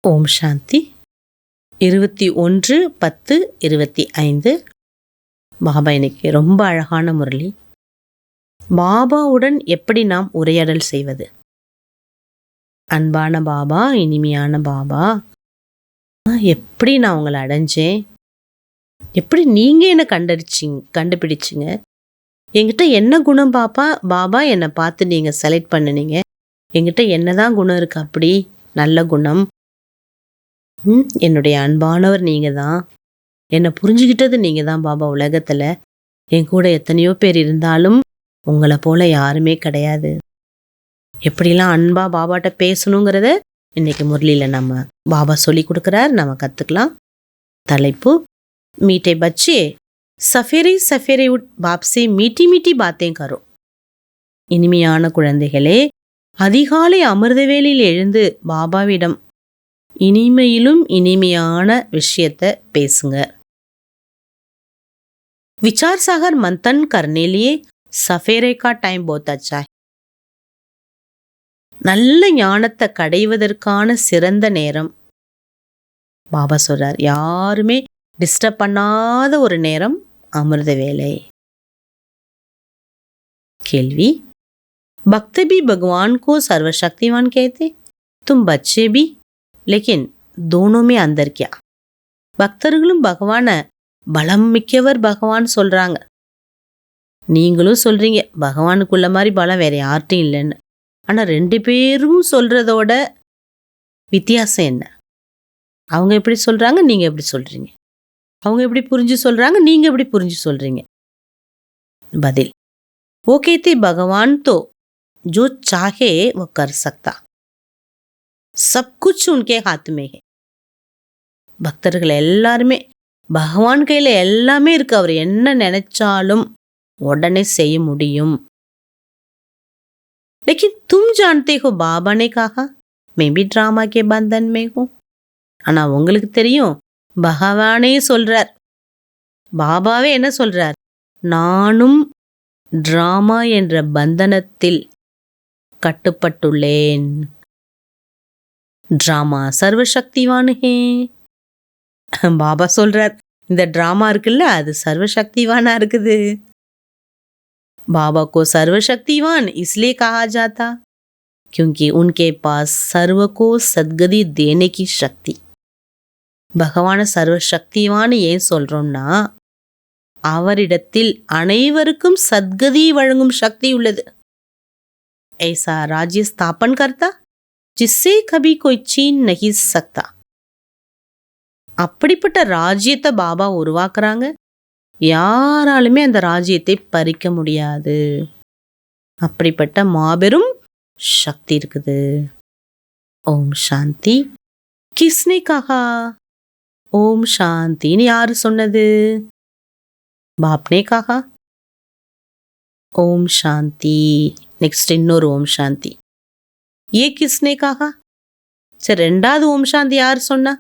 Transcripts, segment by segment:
ஓம் சாந்தி. 21/10/25. பாபா இன்னைக்கு ரொம்ப அழகான முரளி. பாபாவுடன் எப்படி நாம் உரையாடல் செய்வது? அன்பான பாபா, இனிமையான பாபா, எப்படி நான் உங்களை அடைஞ்சேன்? எப்படி நீங்க என்ன கண்டுபிடிச்சிங்க? என்கிட்ட என்ன குணம் பாபா என்னை பார்த்து நீங்க செலக்ட் பண்ணுனீங்க? என்கிட்ட என்னதான் குணம் இருக்கு? அப்படி நல்ல குணம். என்னுடைய அன்பானவர் நீங்க தான். என்னை புரிஞ்சுக்கிட்டது நீங்க தான் பாபா. உலகத்துல என் கூட எத்தனையோ பேர் இருந்தாலும் உங்களை போல யாருமே கிடையாது. எப்படிலாம் அன்பா பாபாட்ட பேசணுங்கிறத இன்னைக்கு முரளியில நம்ம பாபா சொல்லி கொடுக்குறார். நம்ம கத்துக்கலாம். தலைப்பு மீட்டே பச்சே சஃபேரி சஃபேரி உட் பாப்ஸே மீட்டி மீட்டி பாத்தேன் கரோ. இனிமையான குழந்தைகளே, அதிகாலை அமிர்தவேளையில் எழுந்து பாபாவிடம் இனிமையிலும் இனிமையான விஷயத்தை பேசுங்க. विचार सागर मंथन करने लिए सफेरे का टाइम बहुत अच्छा है. நல்ல ஞானத்தை கடைவதற்கான சிறந்த நேரம். பாபா சொல்றார், யாருமே டிஸ்டர்ப் பண்ணாத ஒரு நேரம் அமிர்த வேலை. கேள்வி, भक्त भी भगवान को सर्वशक्तिवान कहते, तुम बच्चे भी, लेकिन दोनों में अंदर क्या? பக்தர்களும் பகவான பலம் மிக்கவர் பகவான் சொல்றாங்க. நீங்களும் சொல்றீங்க பகவானுக்குள்ள மாதிரி பலம் வேற யார்ட்டும் இல்லைன்னு. ஆனா ரெண்டு பேரும் சொல்றதோட வித்தியாசம் என்ன? அவங்க எப்படி சொல்றாங்க, நீங்க எப்படி சொல்றீங்க? அவங்க எப்படி புரிஞ்சு சொல்றாங்க, நீங்க எப்படி புரிஞ்சு சொல்றீங்க? பதில், वो कहते भगवान तो जो चाहे वो कर सकता, सब कुछ उनके हाथ में है. பக்தர்கள் எல்லாருமே பகவான் கையில எல்லாமே இருக்கு. அவர் என்ன நினைச்சாலும் உடனே செய்ய முடியும். लेकिन तुम जानते हो बाबा ने कहा मैं भी ड्रामा के बंधन में हूं. ஆனா உங்களுக்கு தெரியும், பகவானே சொல்றார், பாபாவே என்ன சொல்றார், நானும் டிராமா என்ற பந்தனத்தில் கட்டுப்பட்டுள்ளேன். டிராமா சர்வசக்திவான் ஹே. பாபா சொல்றார், இந்த டிராமா இருக்குல்ல அது சர்வசக்திவானா இருக்குது. बाबा को सर्वशक्तिवान इसलिए कहा जाता क्योंकि उनके पास सर्व को सद्गति देने की शक्ति. பகவான சர்வசக்திவான் ஏன் சொல்றோம்னா, அவரிடத்தில் அனைவருக்கும் சத்கதி வழங்கும் சக்தி உள்ளது. ऐसा राज्य स्थापन करता जिससे कभी कोई छीन नहीं सकता. அப்படிப்பட்ட ராஜ்யத்தை பாபா உருவாக்குறாங்க. யாராலுமே அந்த ராஜ்யத்தை பறிக்க முடியாது. அப்படிப்பட்ட மாபெரும் சக்தி இருக்குது. ஓம் சாந்தி. கிஸ்னே கஹா ஓம் சாந்தின்னு யாரு சொன்னது? பாப்னே கஹா. ஓம் சாந்தி. நெக்ஸ்ட் இன்னொரு ஓம் சாந்தி. ஏ கிஸ்னே கஹா? சரி, ரெண்டாவது ஓம் சாந்தி யார் சொன்னா?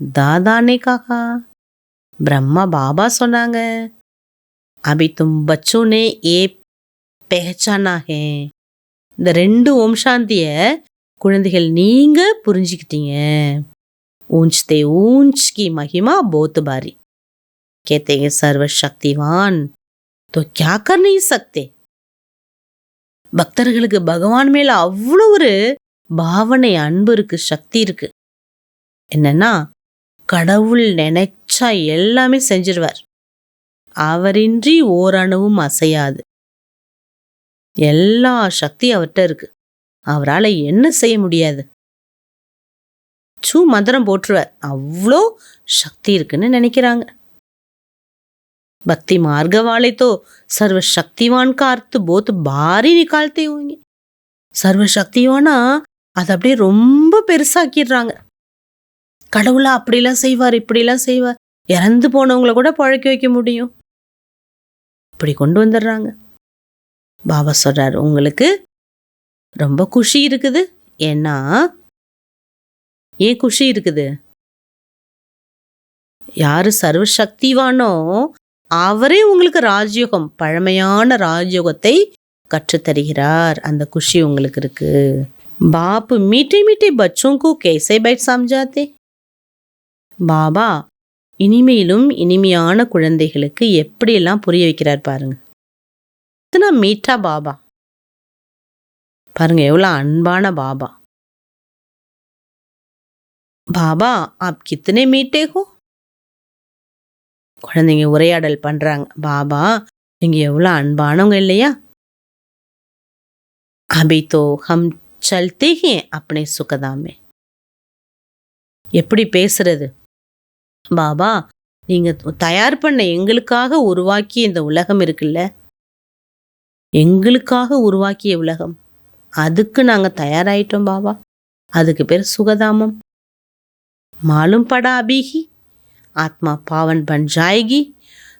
தாதானே கஹா. ब्रह्मा बाबा சொன்னாங்க. अभी तुम बच्चों ने ये पहचाना है. இந்த ரெண்டு ஓம் சாந்திய குழந்தைகள் நீங்க புரிஞ்சுக்கிட்டீங்க. ऊंचते ऊंच की महिमा बहुत भारी. कहते हैं सर्वशक्तिवान तो क्या कर नहीं सकते. பக்தர்களுக்கு பகவான் மேல அவ்வளவு ஒரு பாவனை, அன்பு இருக்கு, சக்தி இருக்கு. என்னன்னா, கடவுள் நினைச்சா எல்லாமே செஞ்சிருவார். அவரின்றி ஓரணுவும் அசையாது. எல்லா சக்தி அவர்கிட்ட இருக்கு. அவரால் என்ன செய்ய முடியாது? மந்திரம் போட்டுருவார். அவ்வளோ சக்தி இருக்குன்னு நினைக்கிறாங்க. பக்தி மார்க வாலே தோ சர்வ சக்திவான் கா அர்த்த போத் பாரி நிகால்தே ஹோங்கே. சர்வ சக்திவானா அதை அப்படியே ரொம்ப பெருசாக்கிடுறாங்க. கடவுளா அப்படிலாம் செய்வார், இப்படிலாம் செய்வார், இறந்து போனவங்கள கூட பழக்க வைக்க முடியும், இப்படி கொண்டு வந்துடுறாங்க. பாபா சொல்றார், உங்களுக்கு ரொம்ப குஷி இருக்குது. ஏன்னா, ஏன் குஷி இருக்குது? யாரு சர்வசக்திவானோ அவரே உங்களுக்கு ராஜயோகம், பழமையான ராஜயோகத்தை கற்றுத்தருகிறார். அந்த குஷி உங்களுக்கு இருக்கு. बाप मीठे मीठे बच्चों को कैसे बैठ समझाते? பாபா இனிமையிலும் இனிமையான குழந்தைகளுக்கு எப்படியெல்லாம் புரிய வைக்கிறார் பாருங்க. இத்தனை மீட்டா பாபா பாருங்க, எவ்வளோ அன்பான பாபா. பாபா ஆப் கித்தனை மீட்டே ஹோ? குழந்தைங்க உரையாடல் பண்றாங்க. பாபா நீங்க எவ்வளோ அன்பானவங்க இல்லையா? अभी तो हम चलते हैं अपने सुखधाम में. எப்படி பேசுறது? பாபா நீங்க தயார் பண்ண எங்களுக்காக உருவாக்கிய இந்த உலகம் இருக்குல்ல, எங்களுக்காக உருவாக்கிய உலகம், அதுக்கு நாங்க தயாராயிட்டோம் பாபா. அதுக்கு பேர் சுகதாமம். மாலும் படா அபிஹி ஆத்மா பாவன் பன் ஜாயகி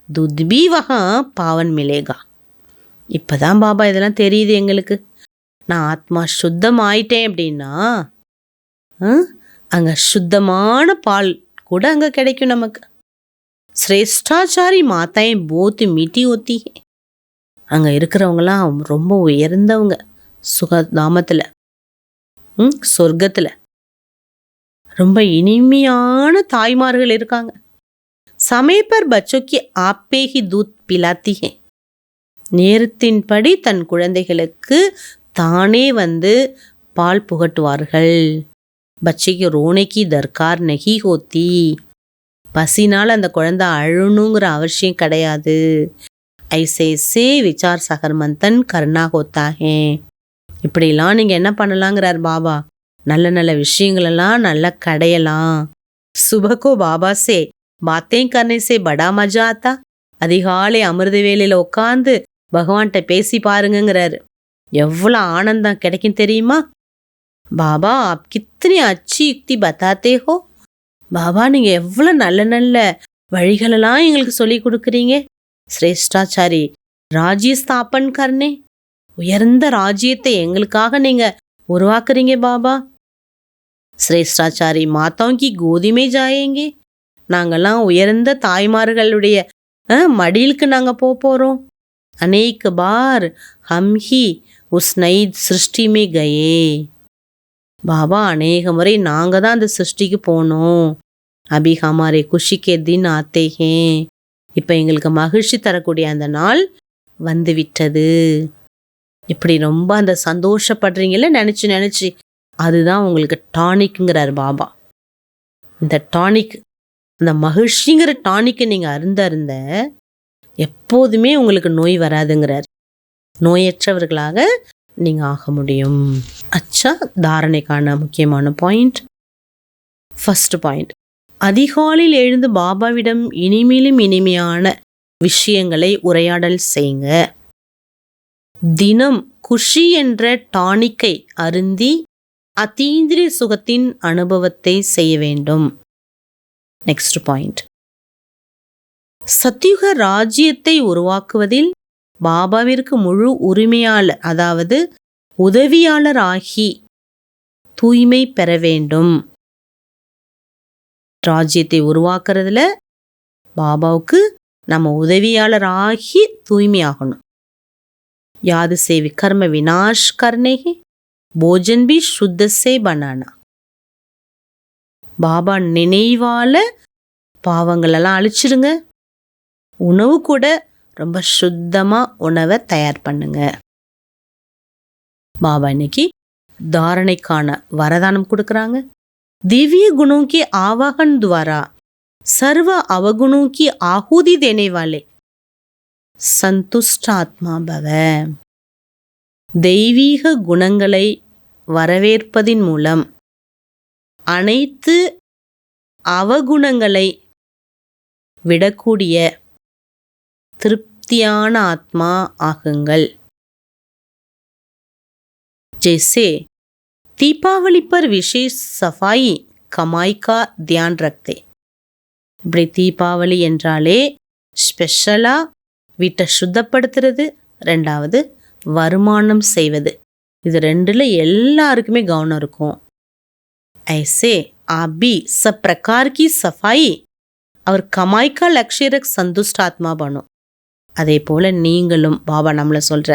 துத் பி வஹா பாவன் மிலேகா. இப்பதான் பாபா இதெல்லாம் தெரியுது எங்களுக்கு. நான் ஆத்மா சுத்தம் ஆயிட்டேன் அப்படின்னா அங்க சுத்தமான பால் கூட அங்க கிடைக்கும் நமக்கு. சிரேஷ்டாச்சாரி மாதாயும் போத்து மீட்டி ஒத்தி. அங்க இருக்கிறவங்களாம் ரொம்ப உயர்ந்தவங்க சுகதாமத்துல, சொர்க்கத்துல ரொம்ப இனிமையான தாய்மார்கள் இருக்காங்க. சமயப்பர் பச்சோக்கி ஆப்பேகி தூத் பிலாத்தி ஹே. நேரத்தின்படி தன் குழந்தைகளுக்கு தானே வந்து பால் புகட்டுவார்கள். பச்சைக்கு ரோனைக்கு தர்கார் நகி ஹோத்தி. பசினால் அந்த குழந்தை அழணுங்கிற அவசியம் கிடையாது. ஐசேசே விசார் சகர்மந்தன் கர்ணா ஹோத்தாஹே. இப்படிலாம் நீங்கள் என்ன பண்ணலாங்கிறார் பாபா. நல்ல நல்ல விஷயங்களெல்லாம் நல்லா கடையலாம். சுபகோ பாபா சே பாத்தேன் கர்னே சே படா மஜா ஆத்தா. அதிகாலை அமிர்த வேலையில் உட்காந்து பகவான்கிட்ட பேசி பாருங்கிறாரு. எவ்வளோ ஆனந்தம் கிடைக்கும் தெரியுமா? பாபா ஆப் கித்தனை அச்சி யுக்தி பத்தாத்தே ஹோ. பாபா நீங்கள் எவ்வளோ நல்ல நல்ல வழிகளெல்லாம் எங்களுக்கு சொல்லி கொடுக்குறீங்க. சிரேஷ்டாச்சாரி ராஜ்ய ஸ்தாபன் கர்னே. உயர்ந்த ராஜ்யத்தை எங்களுக்காக நீங்கள் உருவாக்குறீங்க பாபா. சிரேஷ்டாச்சாரி மாதாவுக்கு கோதிமே ஜாயேங்கே. நாங்கள்லாம் உயர்ந்த தாய்மார்களுடைய மடிலுக்கு நாங்கள் போகிறோம். அநேக பார் ஹம் ஹி உஸ் நை சிருஷ்டி மே கயே. பாபா அநேக முறை நாங்கள் தான் அந்த சிருஷ்டிக்கு போனோம். அபி ஹமாரே குஷிக்கே தின் ஆத்தே ஹே. இப்போ எங்களுக்கு மகிழ்ச்சி தரக்கூடிய அந்த நாள் வந்து விட்டது. இப்படி ரொம்ப அந்த சந்தோஷப்படுறீங்கள நினச்சி நினச்சி, அதுதான் உங்களுக்கு டானிக்குங்கிறார் பாபா. இந்த டானிக், அந்த மகிழ்ச்சிங்கிற டானிக்கை நீங்கள் அருந்த எப்போதுமே உங்களுக்கு நோய் வராதுங்கிறார். நோயற்றவர்களாக நீங்கள் ஆக முடியும். அச்சா, தாரணைக்கான முக்கியமான பாயிண்ட். ஃபர்ஸ்ட் பாயிண்ட், அதிகாலையில் எழுந்து பாபாவிடம் இனிமேலும் இனிமையான விஷயங்களை உரையாடல் செய்யுங்க. தினம் குஷி என்ற டானிக்கை அருந்தி அதீந்திரிய சுகத்தின் அனுபவத்தை செய்ய வேண்டும். நெக்ஸ்ட் பாயிண்ட், சத்யுக ராஜ்யத்தை உருவாக்குவதில் பாபாவிற்கு முழு உரிமையாளர், அதாவது உதவியாளர் ஆகி தூய்மை பெற வேண்டும். ராஜ்யத்தை உருவாக்குறதுல பாபாவுக்கு நம்ம உதவியாளர் ஆகி தூய்மையாகணும். யாது சே விகர்ம வினாஷ் கர்னே போஜன் பி சுத்த சே பனானா. பாபா நினைவால பாவங்களெல்லாம் அழிச்சிடுங்க. உணவு கூட ரொம்ப சுத்தமாக உணவை தயார் பண்ணுங்க. பாபா இன்னைக்கு தாரணைக்கான வரதானம் கொடுக்குறாங்க. दिव्य गुणों के आवाहन द्वारा सर्व अवगुणों की आहुति देने वाले संतुष्ट आत्मा भव. தெய்வீக குணங்களை வரவேற்பதின் மூலம் அனைத்து அவகுணங்களை விடக்கூடிய திருப்தியான ஆத்மா ஆகுங்கள். जैसे दीपावली पर विशेष सफाई कमाई का ध्यान रखते. இப்படி தீபாவளி என்றாலே ஸ்பெஷலாக வீட்டை சுத்தப்படுத்துறது, ரெண்டாவது வருமானம் செய்வது, இது ரெண்டில் எல்லாருக்குமே கவனம் இருக்கும். ऐसे आप भी सब प्रकार की सफाई और कमाई का लक्ष्य रख संतुष्ट आत्मा बनो. அதே போல் நீங்களும், பாபா நம்மளை சொல்கிற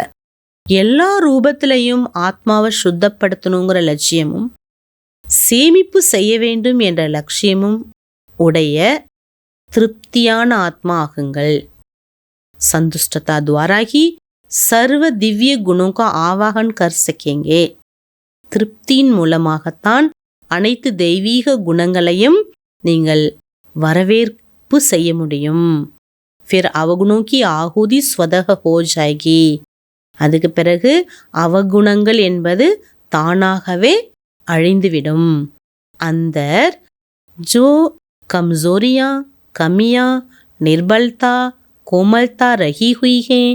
எல்லா ரூபத்திலையும் ஆத்மாவை சுத்தப்படுத்தணுங்கிற லட்சியமும் சேமிப்பு செய்ய வேண்டும் என்ற லட்சியமும் உடைய திருப்தியான ஆத்மா ஆகுங்கள். संतुष्टता द्वारा ही सर्व दिव्य गुणों का आवाहन कर सकेंगे. திருப்தியின் மூலமாகத்தான் அனைத்து தெய்வீக குணங்களையும் நீங்கள் வரவேற்பு செய்ய முடியும். फिर अवगुणों की आहुति स्वतः हो जाएगी. அதுக்கு பிறகு அவகுணங்கள் என்பது தானாகவே அழிந்துவிடும். अंदर जो कमजोरियां, कमियां, निर्बलता, कोमलता रही हुई हैं,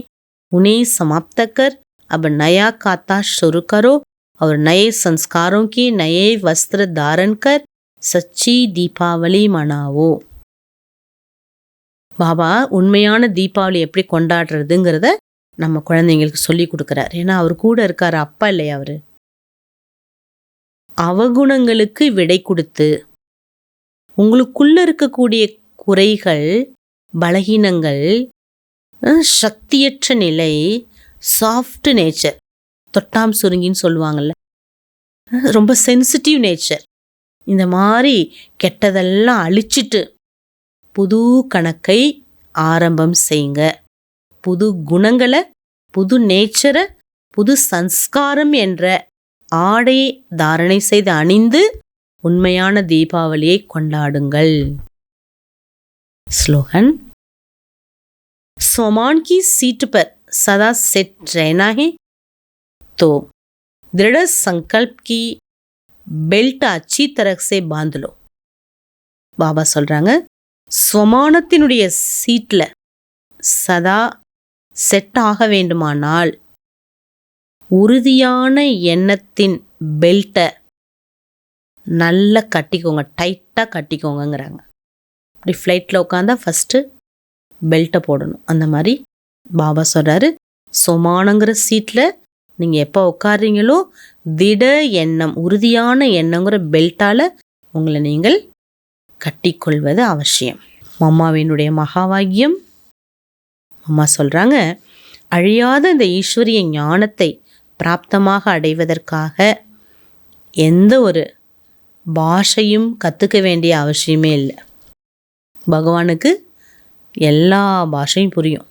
उन्हें समाप्त कर अब नया खाता शुरू करो और नए संस्कारों के नए वस्त्र धारण कर सच्ची दीपावली मनाओ. பாபா உண்மையான தீபாவளி எப்படி கொண்டாடுறதுங்கிறத நம்ம குழந்தைங்களுக்கு சொல்லி கொடுக்குறார். ஏன்னா அவர் கூட இருக்கார், அப்பா இல்லையா அவரு. அவகுணங்களுக்கு விடை கொடுத்து உங்களுக்குள்ள இருக்கக்கூடிய குறைகள், பலகீனங்கள், சக்தியற்ற நிலை, சாஃப்ட் நேச்சர், தொட்டாம் சுருங்கின்னு சொல்லுவாங்கல்ல, ரொம்ப சென்சிட்டிவ் நேச்சர், இந்த மாதிரி கெட்டதெல்லாம் அழிச்சிட்டு புது கணக்கை ஆரம்பம் செய்யுங்க. புது குணங்களை, புது நேச்சரை, புது சன்ஸ்காரம் என்ற ஆடை தாரணை செய்து அணிந்து உண்மையான தீபாவளியை கொண்டாடுங்கள். ஸ்லோகன். स्वमान की सीट पर सदा सेट रहना है तो दृढ़ संकल्प की बेल्ट अच्छी तरह से बांध लो. பாபா சொல்றாங்க, ஸ்வமானத்தினுடைய சீட்ல சதா செட் ஆக வேண்டுமானால் உறுதியான எண்ணத்தின் பெல்ட்டை நல்லா கட்டிக்கோங்க, டைட்டாக கட்டிக்கோங்கிறாங்க. இப்படி ஃப்ளைட்டில் உட்காந்தா ஃபஸ்ட்டு பெல்ட்டை போடணும். அந்த மாதிரி பாபா சொல்கிறாரு, சொமானங்கிற சீட்டில் நீங்கள் எப்போ உட்கார்றீங்களோ திட எண்ணம், உறுதியான எண்ணங்கிற பெல்ட்டால் உங்களை நீங்கள் கட்டிக்கொள்வது அவசியம். மம்மாவினுடைய மகாவாக்கியம். அம்மா சொல்கிறாங்க, அழியாத இந்த ஈஸ்வரிய ஞானத்தை பிராப்தமாக அடைவதற்காக எந்த ஒரு பாஷையும் கற்றுக்க வேண்டிய அவசியமே இல்லை. பகவானுக்கு எல்லா பாஷையும் புரியும்,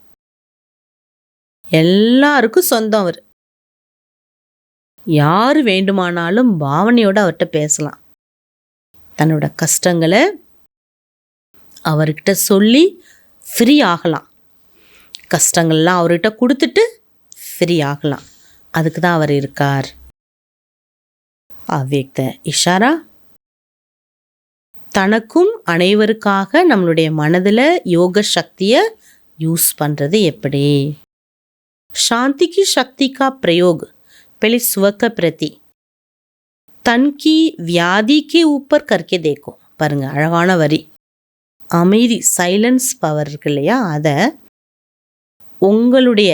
எல்லாருக்கும் சொந்தம். அவர் யார் வேண்டுமானாலும் பாவனையோடு அவர்கிட்ட பேசலாம். தன்னோட கஷ்டங்களை அவர்கிட்ட சொல்லி ஃப்ரீ ஆகலாம். கஷ்டங்கள்லாம் அவர்கிட்ட கொடுத்துட்டு ஃப்ரீ ஆகலாம். அதுக்கு தான் அவர் இருக்கார். அவ்யக்த இஷாரா. தனக்கும் அனைவருக்காக நம்மளுடைய மனதில் யோக சக்தியை யூஸ் பண்ணுறது எப்படி? शांति की शक्ति का प्रयोग पहले स्व के प्रति तन की व्याधि के ऊपर करके देखो. பாருங்க, அழகான வரி. அமைதி, சைலன்ஸ் பவர் இருக்கு இல்லையா, அதை உங்களுடைய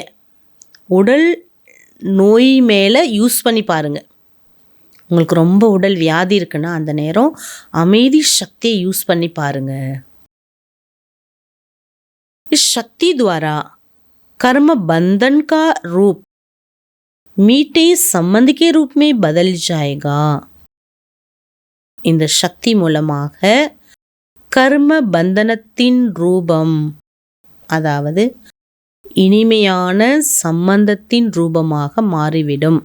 உடல் நோய் மேலே யூஸ் பண்ணி பாருங்க. உங்களுக்கு ரொம்ப உடல் வியாதி இருக்குன்னா அந்த நேரம் அமைதி சக்தியை யூஸ் பண்ணி பாருங்க. इस शक्ति द्वारा कर्म बंधन का रूप मीठे संबंध के रूप में बदल जाएगा. இந்த சக்தி மூலமாக கர்ம பந்தனத்தின் ரூபம், அதாவது இனிமையான சம்பந்தத்தின் ரூபமாக மாறிவிடும்.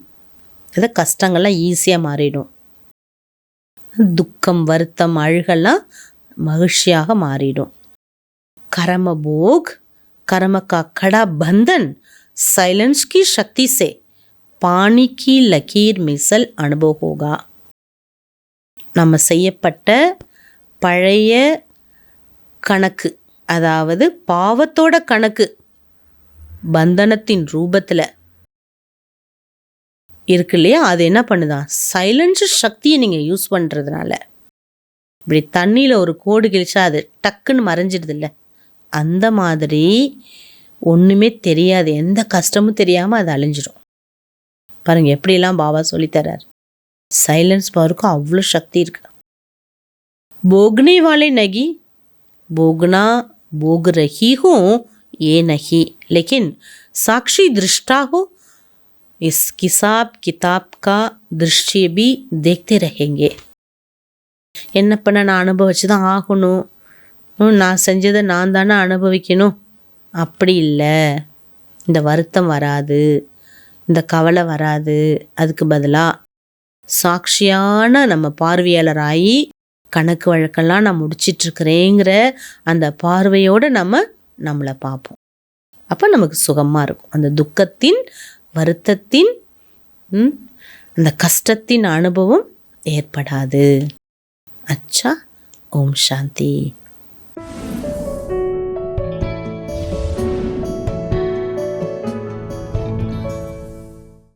இது கஷ்டங்கள்லாம் ஈஸியாக மாறிடும். துக்கம், வருத்தம், அழுகெல்லாம் மகிழ்ச்சியாக மாறிடும். कर्म भोग, कर्म का कड़ा बंधन साइलेंस की शक्ति से पानी की लकीर मिसल अनुभव होगा. நம்ம செய்யப்பட்ட பழைய கணக்கு, அதாவது பாவத்தோட கணக்கு பந்தனத்தின் ரூபத்தில் இருக்கு இல்லையா, அது என்ன பண்ணுதான், சைலன்ஸ் சக்தியை நீங்கள் யூஸ் பண்ணுறதுனால இப்படி தண்ணியில் ஒரு கோடு கிழிச்சா அது டக்குன்னு மறைஞ்சிடுது இல்லை, அந்த மாதிரி ஒன்றுமே தெரியாது, எந்த கஷ்டமும் தெரியாமல் அது அழிஞ்சிடும். பாருங்கள் எப்படிலாம் பாபா சொல்லித்தரார். சைலன்ஸ் பவருக்கு அவ்வளோ சக்தி இருக்கு. भोगने वाले नहीं, भोगना भोग रही हूँ ये नहीं, लेकिन साक्षी दृष्टा हो इस हिसाब किताब का दृश्य भी देखते रहेंगे. என்ன பண்ண நான் அனுபவிச்சு தான் ஆகணும், நான் செஞ்சதை நான் தானே அனுபவிக்கணும், அப்படி இல்லை. இந்த வருத்தம் வராது, இந்த கவலை வராது. அதுக்கு பதிலாக சாட்சியான நம்ம பார்வையாளராகி கணக்கு வழக்கெல்லாம் நான் முடிச்சிட்ருக்கிறேங்கிற அந்த பார்வையோடு நம்மளை பார்ப்போம். அப்போ நமக்கு சுகமாக இருக்கும். அந்த துக்கத்தின், வருத்தத்தின், அந்த கஷ்டத்தின் அனுபவம் ஏற்படாது. अच्छा, ओम शांति.